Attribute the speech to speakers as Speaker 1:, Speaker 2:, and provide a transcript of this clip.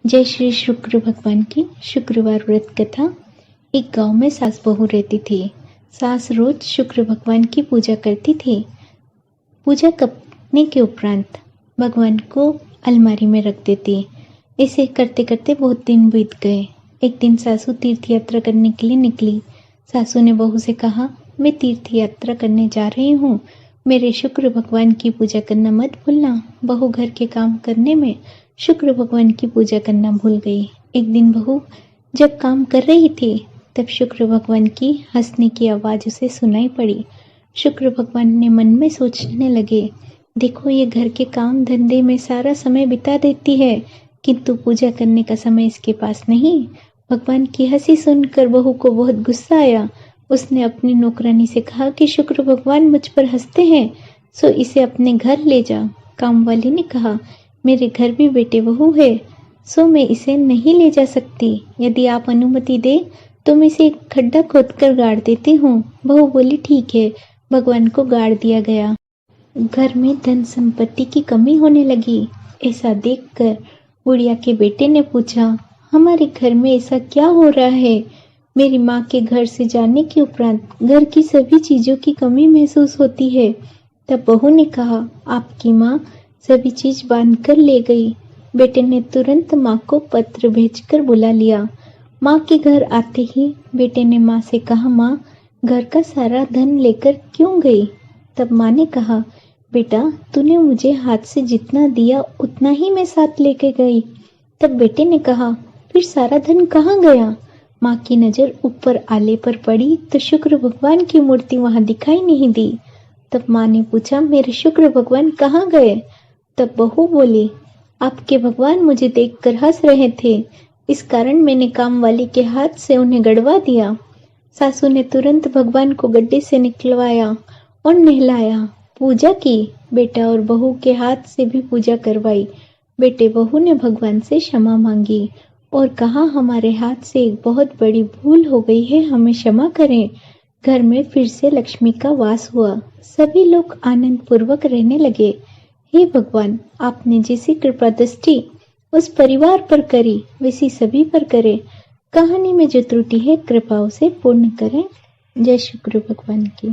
Speaker 1: जय श्री शुक्र भगवान की शुक्रवार व्रत कथा। एक गांव में सास बहू रहती थी। सास रोज शुक्र भगवान की पूजा करती थी। पूजा करने के उपरांत भगवान को अलमारी में रख देती। ऐसे करते करते बहुत दिन बीत गए। एक दिन सासू तीर्थ यात्रा करने के लिए निकली। सासू ने बहू से कहा, मैं तीर्थ यात्रा करने जा रही हूँ, मेरे शुक्र भगवान की पूजा करना मत भूलना। बहू घर के काम करने में शुक्र भगवान की पूजा करना भूल गई। एक दिन बहू जब काम कर रही थी तब शुक्र भगवान की हंसने की आवाज उसे सुनाई पड़ी। शुक्र भगवान ने मन में सोचने लगे, देखो ये घर के काम धंधे में सारा समय बिता देती है, किंतु पूजा करने का समय इसके पास नहीं। भगवान की हंसी सुनकर बहू को बहुत गुस्सा आया। उसने अपनी नौकरानी से कहा कि शुक्र भगवान मुझ पर हंसते हैं, सो इसे अपने घर ले जा। काम वाली ने कहा, मेरे घर भी बेटे बहू है, सो मैं इसे नहीं ले जा सकती। यदि आप अनुमति दे तो मैं इसे एक खड्डा खोदकर गाड़ देती हूँ। बहू बोली, ठीक है। भगवान को गाड़ दिया गया। घर में धन संपत्ति की कमी होने लगी। ऐसा देखकर बुढ़िया के बेटे ने पूछा, हमारे घर में ऐसा क्या हो रहा है? मेरी माँ के घर से जाने के उपरांत घर की सभी चीजों की कमी महसूस होती है। तब बहू ने कहा, आपकी माँ सभी चीज बांध कर ले गई। बेटे ने तुरंत माँ को पत्र भेजकर बुला लिया। माँ के घर आते ही बेटे ने माँ से कहा, माँ घर का सारा धन लेकर क्यों गई? तब माँ ने कहा, बेटा तूने मुझे हाथ से जितना दिया उतना ही मैं साथ लेके गई। तब बेटे ने कहा, फिर सारा धन कहाँ गया? माँ की नजर ऊपर आले पर पड़ी तो शुक्र भगवान की मूर्ति वहां दिखाई नहीं दी। तब माँ ने पूछा, मेरे शुक्र भगवान कहाँ गए? तब बहू बोली, आपके भगवान मुझे देखकर हंस रहे थे, इस कारण मैंने काम वाली के हाथ से उन्हें गड़वा दिया। सासू ने तुरंत भगवान को गड्ढे से निकलवाया और नहलाया, पूजा की। बेटा और बहू के हाथ से भी पूजा करवाई। बेटे बहू ने भगवान से क्षमा मांगी और कहा, हमारे हाथ से एक बहुत बड़ी भूल हो गई है, हमें क्षमा करें। घर में फिर से लक्ष्मी का वास हुआ। सभी लोग आनंद पूर्वक रहने लगे। हे भगवान, आपने जैसी कृपा दृष्टि उस परिवार पर करी वैसी सभी पर करें। कहानी में जो त्रुटि है कृपा उसे पूर्ण करें। जय शुक्र भगवान की।